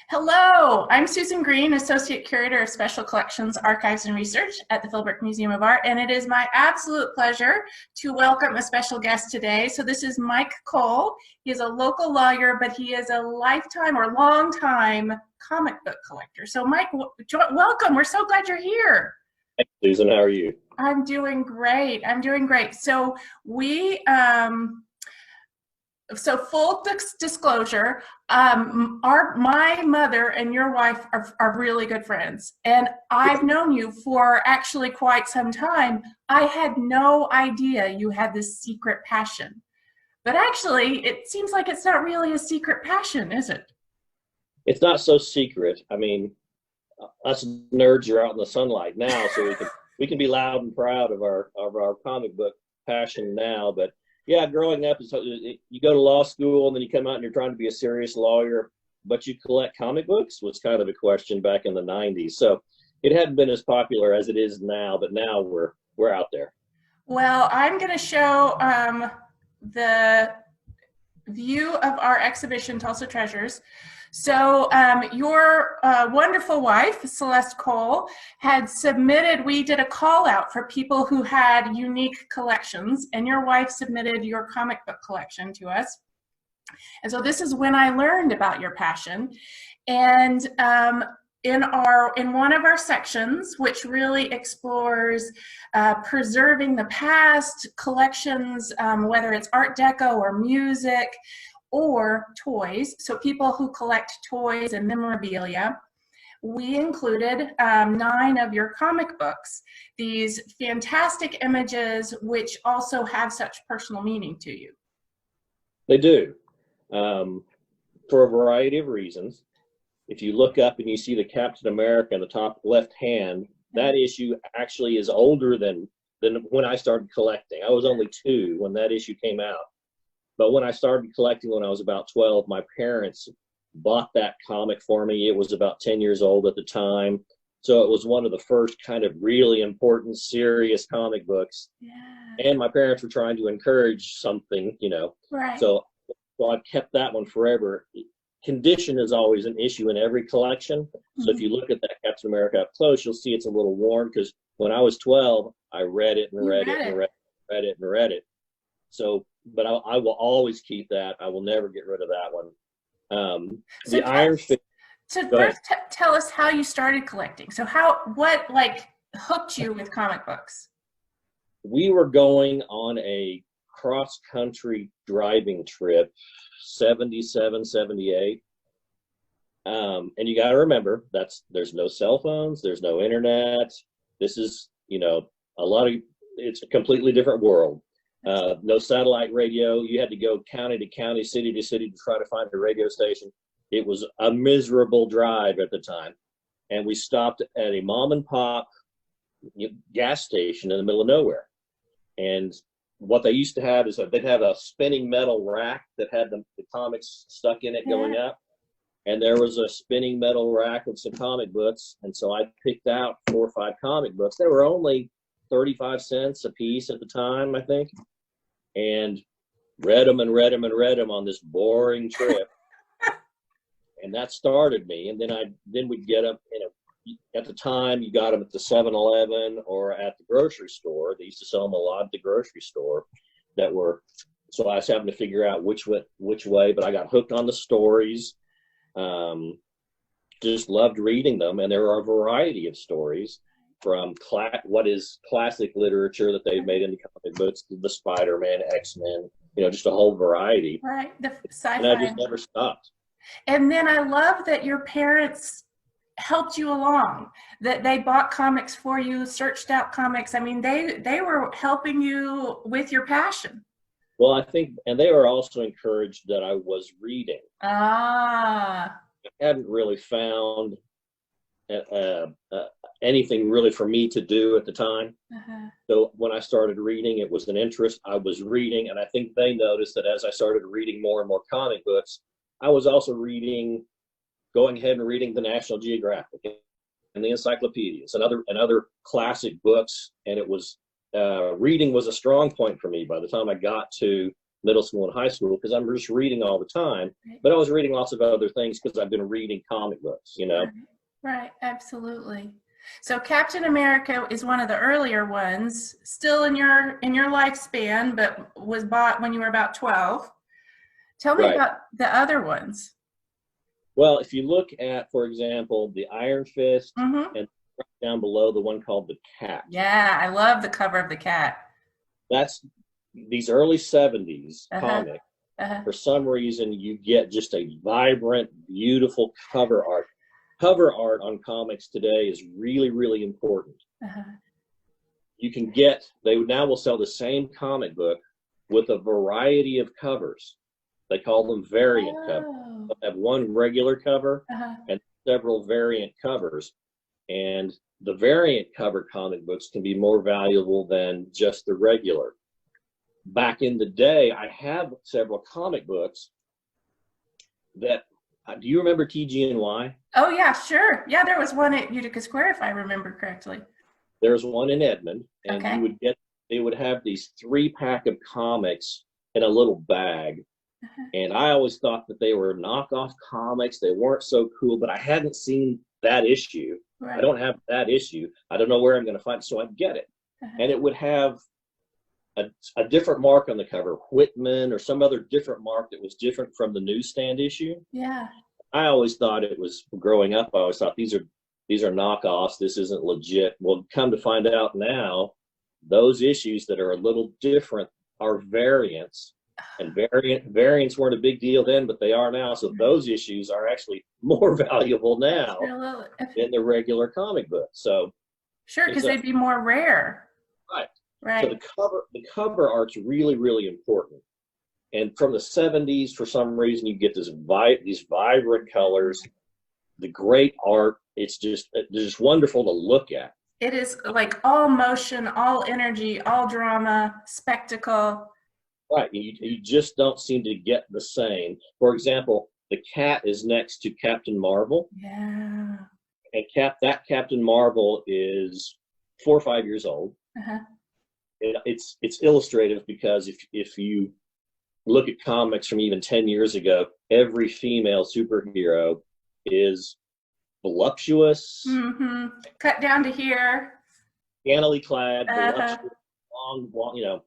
Hello, I'm Susan Green, Associate Curator of Special Collections, Archives, and Research at the Philbrook Museum of Art, and it is my absolute pleasure to welcome a special guest today. So this is Mike Cole. He is a local lawyer, but he is a lifetime or long-time comic book collector. So Mike, welcome. We're so glad you're here. Hey, Susan, how are you? I'm doing great. I'm doing great. So full disclosure, my mother and your wife are really good friends, and I've known you for actually quite some time. I had no idea you had this secret passion, but actually it seems like it's not really a secret passion, is it? It's not so secret. I mean, us nerds are out in the sunlight now, so we can be loud and proud of our comic book passion now, but yeah, growing up, you go to law school and then you come out and you're trying to be a serious lawyer, but you collect comic books was kind of a question back in the 90s. So it hadn't been as popular as it is now, but now we're out there. Well, I'm going to show the view of our exhibition, Tulsa Treasures. So your wonderful wife, Celeste Cole, had submitted, we did a call out for people who had unique collections, and your wife submitted your comic book collection to us. And so this is when I learned about your passion. And in one of our sections, which really explores preserving the past, collections, whether it's Art Deco or music, or toys, so people who collect toys and memorabilia, we included 9 of your comic books, these fantastic images which also have such personal meaning to you. They do, for a variety of reasons. If you look up and you see the Captain America in the top left hand, that issue actually is older than when I started collecting. I was only 2 when that issue came out. But when I started collecting when I was about 12, my parents bought that comic for me. It was about 10 years old at the time. So it was one of the first kind of really important, serious comic books. Yeah. And my parents were trying to encourage something, you know. Right. So I've kept that one forever. Condition is always an issue in every collection. Mm-hmm. So if you look at that Captain America up close, you'll see it's a little worn because when I was 12, I read it and read it and read it and read it. So, but I will always keep that. I will never get rid of that one. So the Iron Fist. So first, tell us how you started collecting. So what hooked you with comic books? We were going on a cross-country driving trip, 77, 78. And you got to remember, there's no cell phones, there's no internet. This is, it's a completely different world. No satellite radio. You had to go county to county, city to city to try to find a radio station. It was a miserable drive at the time. And we stopped at a mom and pop gas station in the middle of nowhere. And what they used to have is they'd have a spinning metal rack that had the comics stuck in it going up. And there was a spinning metal rack of some comic books. And so I picked out 4 or 5 comic books. They were only 35 cents a piece at the time, I think. And read them on this boring trip. And that started me. And then we'd get them, at the time you got them at the 7-Eleven or at the grocery store. They used to sell them a lot at the grocery store so I was having to figure out which way, but I got hooked on the stories. Just loved reading them. And there are a variety of stories from what is classic literature that they've made into comic books, the Spider-Man, X-Men, just a whole variety. Right, the sci-fi. And I just never stopped. And then I love that your parents helped you along, that they bought comics for you, searched out comics. I mean, they were helping you with your passion. Well, I think, and they were also encouraged that I was reading. I hadn't really found anything really for me to do at the time. So when I started reading, it was an interest. I was reading, and I think they noticed that as I started reading more and more comic books, I was also going ahead and reading the National Geographic and the encyclopedias and other classic books. And it was reading was a strong point for me by the time I got to middle school and high school because I'm just reading all the time. But I was reading lots of other things because I've been reading comic books, you know. Right, absolutely. So Captain America is one of the earlier ones, still in your lifespan, but was bought when you were about 12. Tell me about the other ones. Well, if you look at, for example, the Iron Fist, and down below the one called the Cat. Yeah, I love the cover of the Cat. That's these early 70s comics. For some reason, you get just a vibrant, beautiful cover art. Cover art on comics today is really, really important. You can get, they now will sell the same comic book with a variety of covers. They call them variant covers. They have one regular cover and several variant covers. And the variant cover comic books can be more valuable than just the regular. Back in the day, I have several comic books that, do you remember TG&Y? Oh, yeah, sure. Yeah, there was one at Utica Square, if I remember correctly. There's one in Edmond, and you would get, they would have these 3-pack of comics in a little bag. And I always thought that they were knockoff comics. They weren't so cool, but I hadn't seen that issue. I don't have that issue. I don't know where I'm going to find it, so I'd get it. And it would have a different mark on the cover, Whitman or some other different mark that was different from the newsstand issue. Yeah. I always thought it was, growing up, I always thought these are knockoffs. This isn't legit. Well, come to find out now, those issues that are a little different are variants. And variants weren't a big deal then, but they are now. So those issues are actually more valuable now than the regular comic book. So sure, because they'd be more rare. Right. So the cover art's really, really important. And from the 70s, for some reason, you get these vibrant colors, the great art. It's just wonderful to look at. It is like all motion, all energy, all drama, spectacle. Right. You just don't seem to get the same. For example, the Cat is next to Captain Marvel. Yeah. And that Captain Marvel is 4 or 5 years old. It's illustrative because if you look at comics from even 10 years ago, every female superhero is voluptuous, cut down to here, scantily clad, voluptuous, long, you know,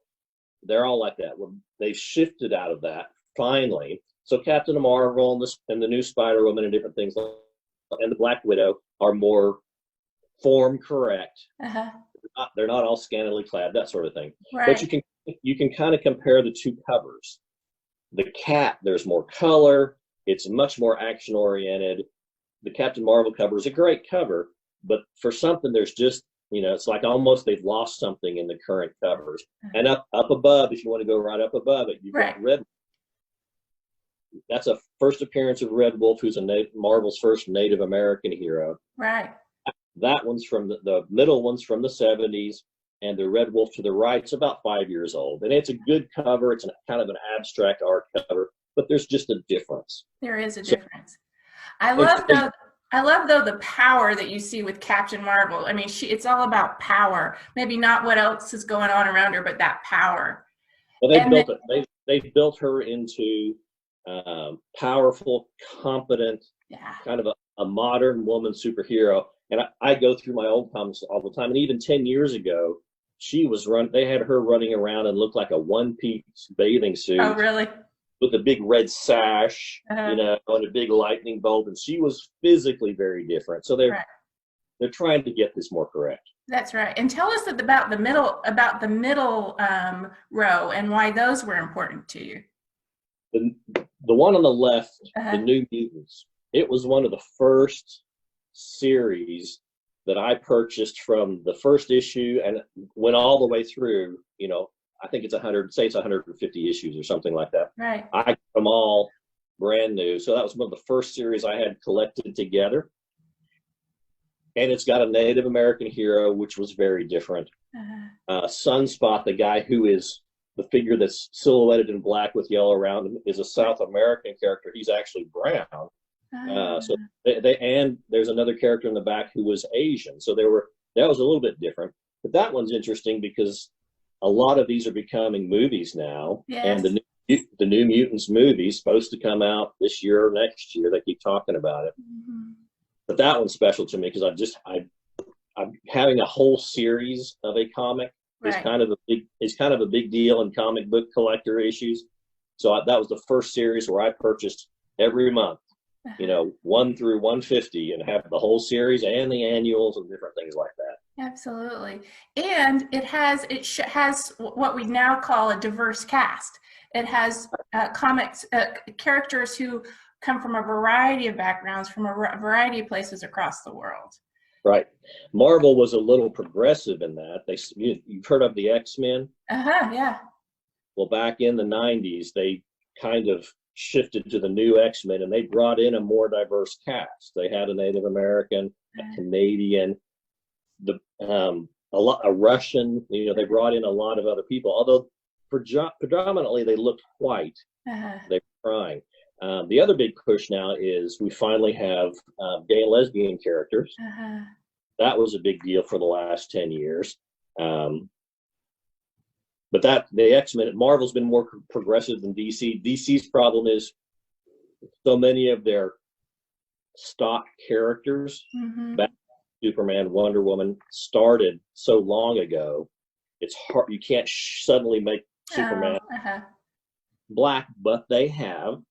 they're all like that. Well, they've shifted out of that finally. So Captain Marvel and the new Spider-Woman and different things, and the Black Widow are more form correct. They're not all scantily clad, that sort of thing. But you can kind of compare the two covers. The Cat, there's more color. It's much more action oriented. The Captain Marvel cover is a great cover, but for something there's just, you know, it's like almost they've lost something in the current covers. And up above, if you want to go right up above it, you've got Red. That's a first appearance of Red Wolf, who's Marvel's first Native American hero. Right. That one's from the middle one's from the 70s, and the Red Wolf to the right's about 5 years old. And it's a good cover. It's kind of an abstract art cover, but there's just a difference. There is a difference. I love though the power that you see with Captain Marvel. I mean, it's all about power. Maybe not what else is going on around her, but that power. Well, they built her into powerful, competent, kind of a modern woman superhero. And I go through my old comics all the time. And even 10 years ago, they had her running around and looked like a one-piece bathing suit. Oh, really? With a big red sash, you know, and a big lightning bolt. And she was physically very different. So they're trying to get this more correct. That's right. And tell us about the middle row and why those were important to you. The one on the left, the New Mutants, it was one of the first series that I purchased from the first issue and went all the way through. You know, I think it's 150 issues or something like that. Right. I got them all brand new. So that was one of the first series I had collected together. And it's got a Native American hero, which was very different. Sunspot, the guy who is the figure that's silhouetted in black with yellow around him, is a South American character. He's actually brown. So and there's another character in the back who was Asian. So that was a little bit different. But that one's interesting because a lot of these are becoming movies now. Yes. And the the new Mutants movie is supposed to come out this year or next year. They keep talking about it. Mm-hmm. But that one's special to me because I'm having a whole series of a comic is Right. kind of a big deal in comic book collector issues. So that was the first series where I purchased every month, 1 through 150, and have the whole series and the annuals and different things like that. Absolutely. And it has what we now call a diverse cast. It has comics characters who come from a variety of backgrounds, from a variety of places across the world. Right. Marvel was a little progressive in that. You've heard of the X-Men? Yeah. Well, back in the 90s, they kind of shifted to the new X-Men, and they brought in a more diverse cast. They had a Native American, a Canadian, a Russian. They brought in a lot of other people. Although predominantly they looked white. They were trying. The other big push now is we finally have gay and lesbian characters. That was a big deal for the last 10 years. But the X-Men, Marvel's been more progressive than DC. DC's problem is so many of their stock characters, Batman, Superman, Wonder Woman, started so long ago. It's hard. You can't suddenly make Superman black, but they have.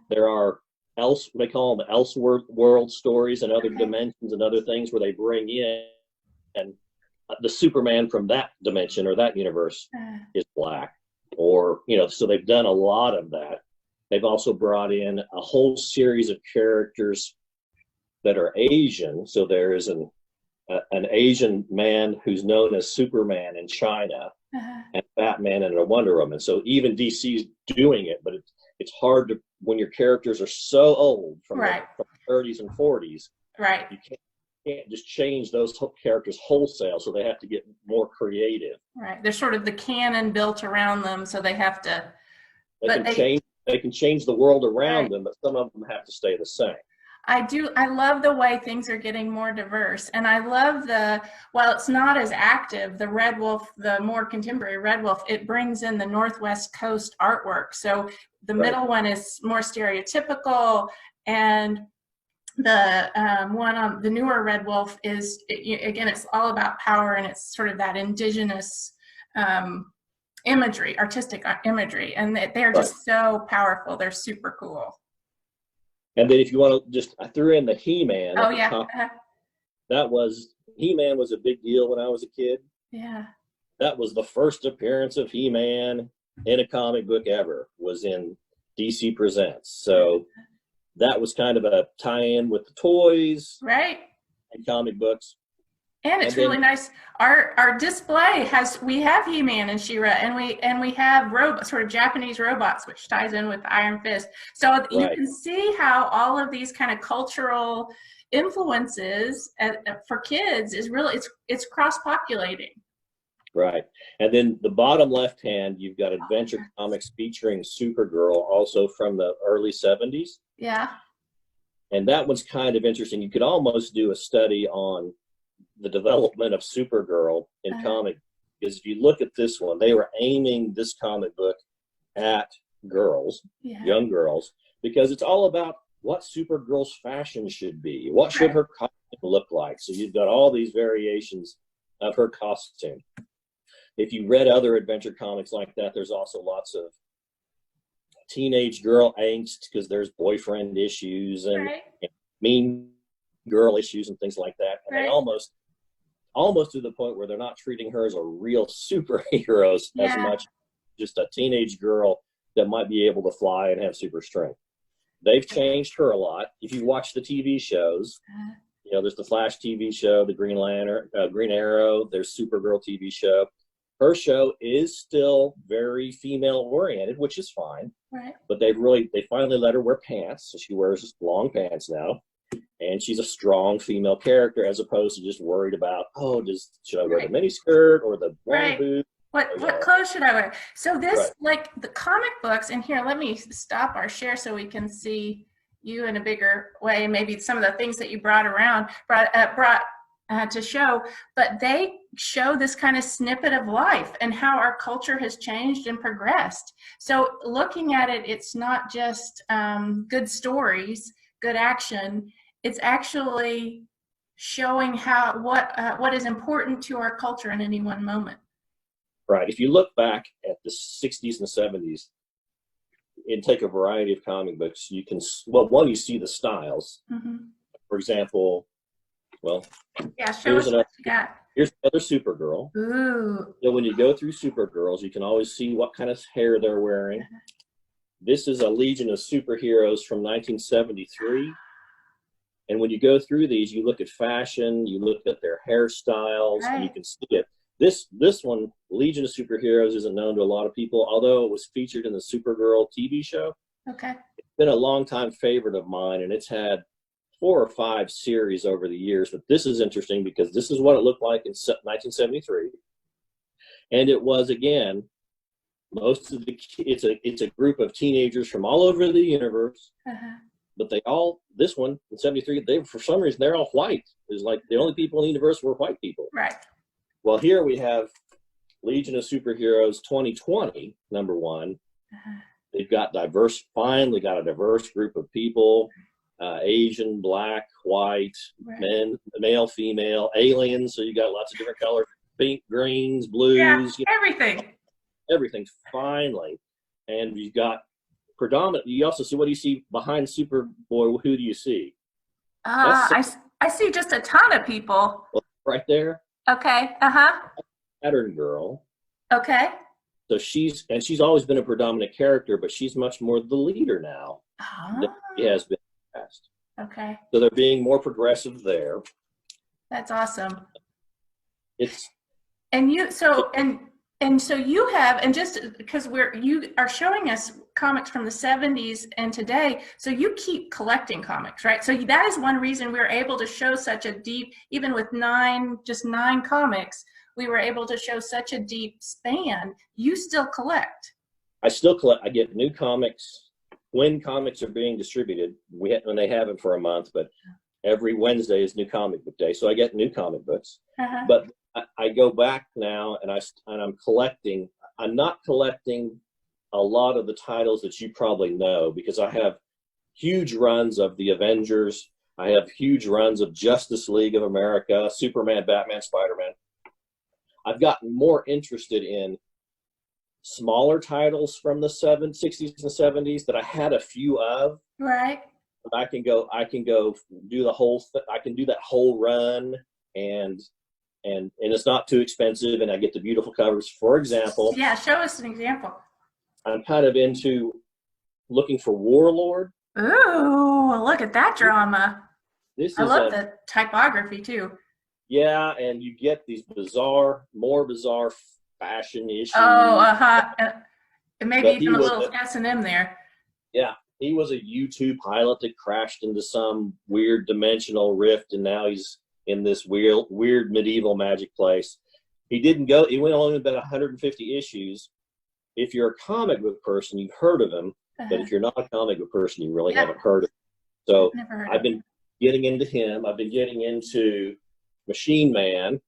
There are they call them Elseworld stories and other dimensions and other things where they bring in and the Superman from that dimension or that universe is black, or so they've done a lot of that. They've also brought in a whole series of characters that are Asian. So there is an Asian man who's known as Superman in China, and Batman and a Wonder Woman. So even DC's doing it, but it's hard to when your characters are so old from the 30s and 40s. Right. You can't just change those characters wholesale, so they have to get more creative. Right. There's sort of the canon built around them, so they have to. They can change the world around them, but some of them have to stay the same. I love the way things are getting more diverse, and I love while it's not as active, the Red Wolf, the more contemporary Red Wolf, it brings in the Northwest Coast artwork. So the middle one is more stereotypical, and the one on the newer Red Wolf is, again, it's all about power, and it's sort of that indigenous imagery, artistic imagery, and they're just so powerful. They're super cool. And then if you want to I threw in the He-Man. Oh, yeah. He-Man was a big deal when I was a kid. Yeah. That was the first appearance of He-Man in a comic book ever, was in DC Presents. So that was kind of a tie-in with the toys. Right. And comic books. And it's really nice. Our display we have He-Man and She-Ra, and we have sort of Japanese robots, which ties in with Iron Fist. So you can see how all of these kind of cultural influences for kids is really it's cross-populating. Right. And then the bottom left hand, you've got Adventure Comics featuring Supergirl, also from the early 70s. Yeah. And that one's kind of interesting. You could almost do a study on the development of Supergirl in comic, because if you look at this one, they were aiming this comic book at girls, young girls, because it's all about what Supergirl's fashion should be. What should her costume look like? So you've got all these variations of her costume. If you read other adventure comics like that, there's also lots of teenage girl angst because there's boyfriend issues and mean girl issues and things like that. And they almost to the point where they're not treating her as a real superhero as much just a teenage girl that might be able to fly and have super strength. They've changed her a lot. If you watch the TV shows, there's the Flash TV show, the Green Lantern, Green Arrow, there's Supergirl TV show. Her show is still very female oriented, which is fine. Right. But they finally let her wear pants. So she wears long pants now. And she's a strong female character, as opposed to just worried about, should I wear the miniskirt or the brown boot? What clothes should I wear? So this, like the comic books, and here, let me stop our share so we can see you in a bigger way, maybe some of the things that you brought to show, but they show this kind of snippet of life and how our culture has changed and progressed. So looking at it, it's not just good stories, good action. It's actually showing how what is important to our culture in any one moment. Right. If you look back at the 60s and 70s and take a variety of comic books, you can, well, one, you see the styles. Mm-hmm. For example, well, yeah, show us what you got. Here's another Supergirl. Ooh. So when you go through Supergirls, you can always see what kind of hair they're wearing. This is a Legion of Superheroes from 1973. And when you go through these, you look at fashion, you look at their hairstyles, and you can see it. This one, Legion of Superheroes, isn't known to a lot of people, although it was featured in the Supergirl TV show. Okay. It's been a long-time favorite of mine, and it's had 4 or 5 series over the years. But this is interesting because this is what it looked like in 1973. And it was, again, most of the, it's a group of teenagers from all over the universe. Uh-huh. But they all, this one in 73, they, for some reason, they're all white. It was like the only people in the universe were white people. Right. Well, here we have Legion of Superheroes 2020, number 1. Uh-huh. They've got finally got a diverse group of people, Asian, black, white, men, male, female, aliens. So you got lots of different colors, pink, greens, blues. Everything. Everything, finally. And you've got predominantly, you also see, what do you see behind Superboy? Who do you see? I see just a ton of people. Right there. Okay. Uh-huh. Pattern Girl. Okay. So she's always been a predominant character, but she's much more the leader now than she has been in the past. Okay. So they're being more progressive there. That's awesome. It's so you have, and just because you are showing us comics from the 70s and today, so you keep collecting comics, right? So that is one reason we were able to show such a deep, even with 9 comics, we were able to show such a deep span. You still collect. I still collect. I get new comics when comics are being distributed. When they have it for a month, but every Wednesday is New Comic Book Day, so I get new comic books. Uh-huh. But I go back now and I'm collecting. I'm not collecting a lot of the titles that you probably know, because I have huge runs of the Avengers. I have huge runs of Justice League of America, Superman, Batman, Spider-Man. I've gotten more interested in smaller titles from the 60s and 70s that I had a few of. Right. I can go do the whole I can do that whole run, and it's not too expensive, and I get the beautiful covers. For example, yeah, show us an example. I'm kind of into looking for Warlord. Ooh, look at that drama. I love the typography too. Yeah, and you get these more bizarre fashion issues. Oh, maybe even a little S&M there. Yeah, he was a U-2 pilot that crashed into some weird dimensional rift, and now he's in this weird medieval magic place. He went only about 150 issues. If you're a comic book person, you've heard of him, but if you're not a comic book person, you really haven't heard of him. So I've been getting into him. I've been getting into Machine Man.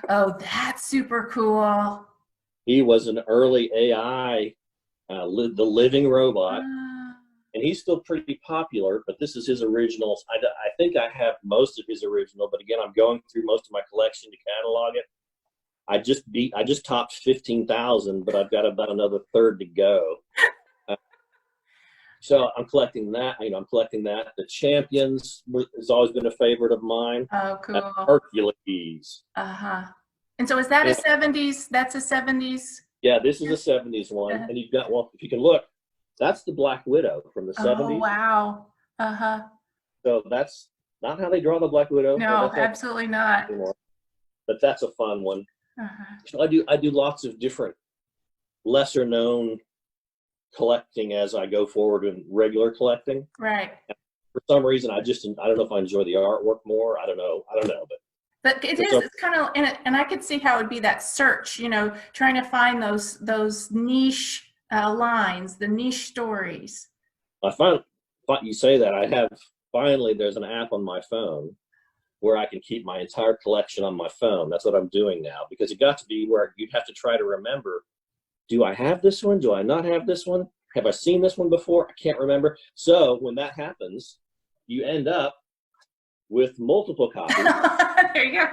Oh, that's super cool. He was an early AI, the living robot. And he's still pretty popular, but this is his originals. I think I have most of his original, but again, I'm going through most of my collection to catalog it. I just topped 15,000, but I've got about another third to go. So I'm collecting that. I'm collecting that. The Champions has always been a favorite of mine. Oh, cool. Hercules. And so is that a 70s? That's a 70s? Yeah, this is a 70s one. And you've got, well, if you can look, that's the Black Widow from the 70s. Oh, wow. So that's not how they draw the Black Widow. No, absolutely not. But that's a fun one. So I do lots of different lesser known collecting as I go forward in regular collecting. Right. And for some reason, I don't know if I enjoy the artwork more. I don't know, but it's kind of, and I could see how it would be that search, trying to find those niche lines, the niche stories. I find you say that there's an app on my phone where I can keep my entire collection on my phone. That's what I'm doing now, because it got to be where you'd have to try to remember, do I have this one? Do I not have this one? Have I seen this one before? I can't remember. So when that happens, you end up with multiple copies. There you go.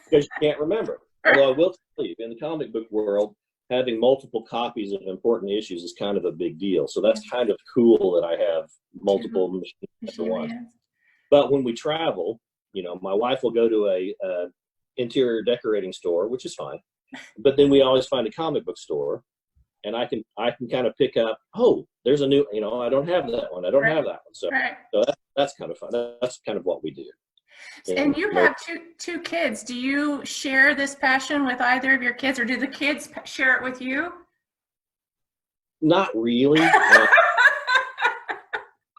Because you can't remember. Although I will tell you, in the comic book world, having multiple copies of important issues is kind of a big deal. So that's kind of cool that I have multiple machines at the once. But when we travel, my wife will go to a interior decorating store, which is fine. But then we always find a comic book store, and I can kind of pick up, oh, there's a new, I don't have that one. I don't have that one. So that's kind of fun. That's kind of what we do. And you have two kids. Do you share this passion with either of your kids, or do the kids share it with you? Not really.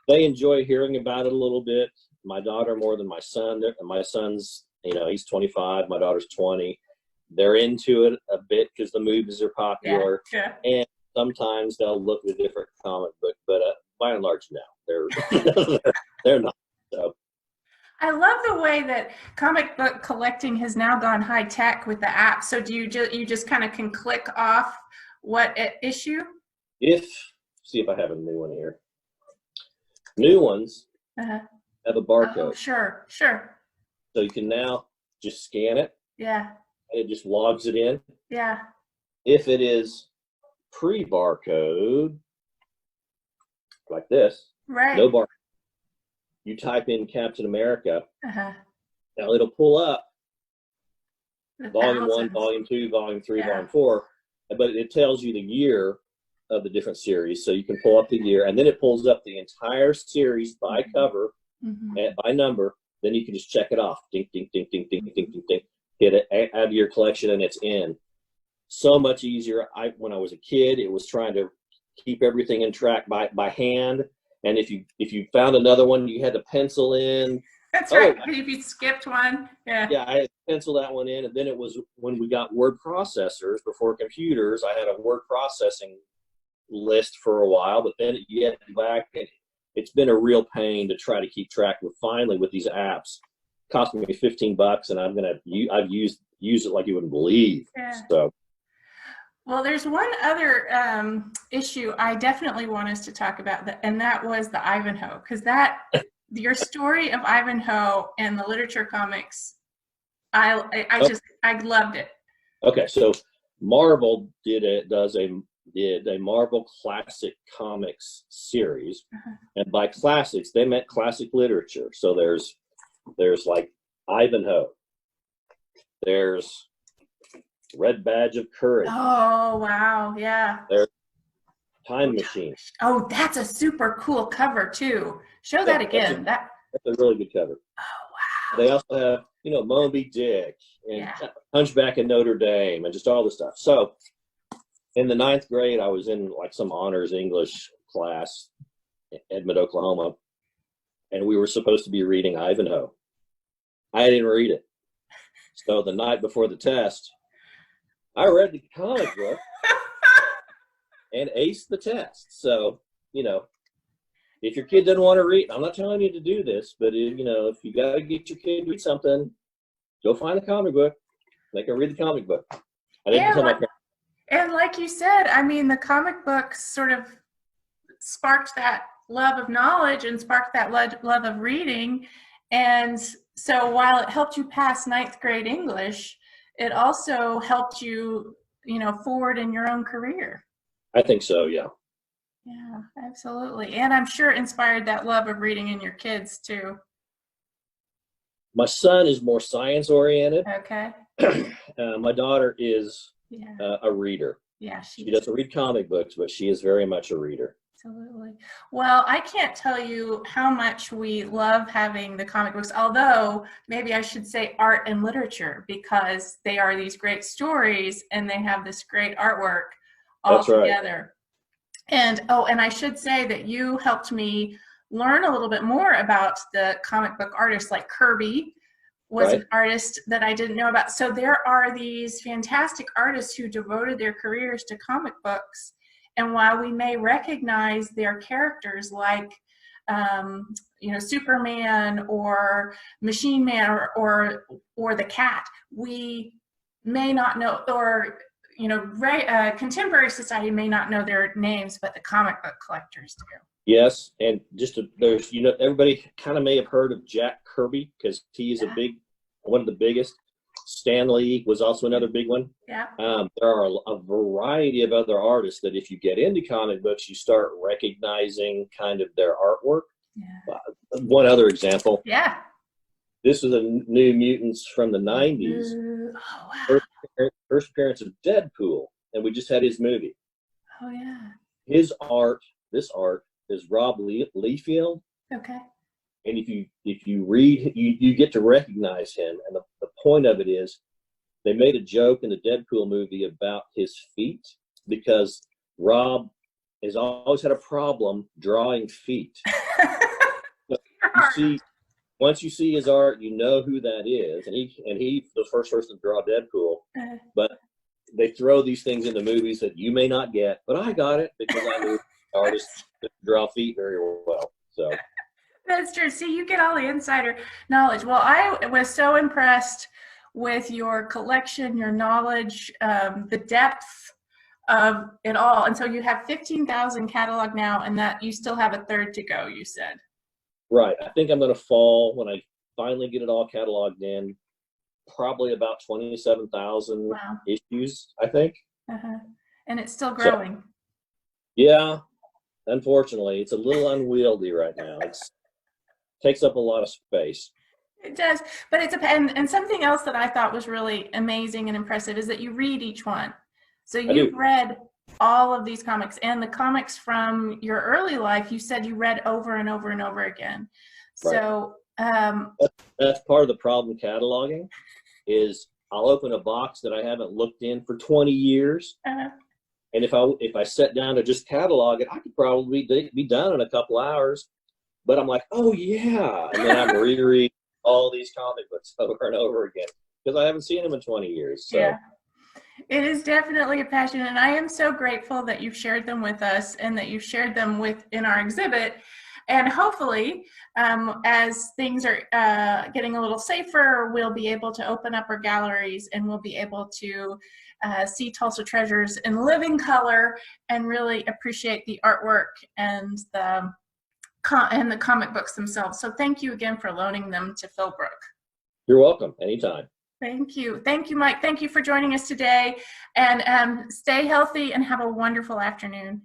They enjoy hearing about it a little bit. My daughter more than my son. My son's, he's 25. My daughter's 20. They're into it a bit because the movies are popular. Yeah. And sometimes they'll look at a different comic book, but by and large, no, they're not. So. I love the way that comic book collecting has now gone high tech with the app. So do you just kind of can click off what issue? See if I have a new one here. New ones have a barcode. Oh, sure. So you can now just scan it. Yeah. And it just logs it in. Yeah. If it is pre-barcode, like this, right? No barcode. You type in Captain America. Now it'll pull up Volume 1, Volume 2, Volume 3, Volume 4, but it tells you the year of the different series. So you can pull up the year, and then it pulls up the entire series by cover and by number. Then you can just check it off. Ding, ding, ding, ding, ding, ding, ding, ding. Get it, add to your collection, and it's in. So much easier. When I was a kid, it was trying to keep everything in track by hand. And if you found another one, you had to pencil in. That's right. If you skipped one, I had to pencil that one in. And then it was when we got word processors before computers. I had a word processing list for a while, but then you had to go back. And it's been a real pain to try to keep track. But finally, with these apps, it cost me $15, and I've used it like you wouldn't believe. Yeah. So. Well, there's one other issue I definitely want us to talk about, and that was the Ivanhoe, because your story of Ivanhoe and the literature comics, I loved it. Okay, so Marvel does a Marvel Classic Comics series, and by classics they meant classic literature. So there's like Ivanhoe, there's Red Badge of Courage. Oh, wow. Yeah. There's Time Machine. Oh, that's a super cool cover too. Show that again. That's a really good cover. Oh, wow. They also have, Moby Dick and Hunchback of Notre Dame and just all this stuff. So in the 9th grade, I was in like some honors English class in Edmond, Oklahoma, and we were supposed to be reading Ivanhoe. I didn't read it. So the night before the test, I read the comic book and aced the test. So, if your kid doesn't want to read, I'm not telling you to do this, but if you got to get your kid to read something, go find the comic book. They can read the comic book. I didn't tell my parents. And like you said, I mean, the comic books sort of sparked that love of knowledge and sparked that love of reading. And so while it helped you pass 9th grade English, it also helped you, forward in your own career. I think so, yeah. Yeah, absolutely. And I'm sure it inspired that love of reading in your kids too. My son is more science oriented. Okay. My daughter is a reader. Yeah, she doesn't read comic books, but she is very much a reader. Absolutely. Well, I can't tell you how much we love having the comic books, although maybe I should say art and literature, because they are these great stories and they have this great artwork all together. Right. And I should say that you helped me learn a little bit more about the comic book artists, like Kirby was an artist that I didn't know about. So there are these fantastic artists who devoted their careers to comic books. And while we may recognize their characters like, Superman or Machine Man or the Cat, we may not know, or contemporary society may not know their names, but the comic book collectors do. Yes, and there's everybody kind of may have heard of Jack Kirby because he's one of the biggest. Stan Lee was also another big one. Yeah. There are a variety of other artists that if you get into comic books, you start recognizing kind of their artwork. Yeah. One other example. Yeah. This was a New Mutants from the 90s. Oh, wow. First appearance of Deadpool, and we just had his movie. Oh, yeah. This art is Rob Liefeld. Okay. And if you read, you get to recognize him. And the point of it is they made a joke in the Deadpool movie about his feet because Rob has always had a problem drawing feet. Once you see his art, you know who that is. And he the first person to draw Deadpool. But they throw these things into movies that you may not get, but I got it because I knew artists draw feet very well. So that's true. See, you get all the insider knowledge. Well, I was so impressed with your collection, your knowledge, the depth of it all. And so you have 15,000 catalog now, and that you still have a third to go, you said. Right. I think I'm going to fall when I finally get it all cataloged in, probably about 27,000 issues, I think. Uh-huh. And it's still growing. So, yeah. Unfortunately, it's a little unwieldy right now. It takes up a lot of space. It does, but and something else that I thought was really amazing and impressive is that you read each one. So you've read all of these comics, and the comics from your early life, you said you read over and over and over again. Right. So that's part of the problem cataloging is I'll open a box that I haven't looked in for 20 years. Uh-huh. And if I sat down to just catalog it, I could probably be done in a couple hours. But I'm like, oh yeah, and then I'm rereading all these comic books over and over again because I haven't seen them in 20 years. So. Yeah, it is definitely a passion, and I am so grateful that you've shared them with us and that you've shared them in our exhibit. And hopefully, as things are getting a little safer, we'll be able to open up our galleries and we'll be able to see Tulsa Treasures in living color and really appreciate the artwork and the comic books themselves. So thank you again for loaning them to Philbrook. You're welcome. Anytime. Thank you. Thank you, Mike. Thank you for joining us today. And stay healthy and have a wonderful afternoon.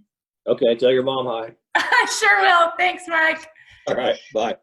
Okay. Tell your mom hi. I sure will. Thanks, Mike. All right. Bye.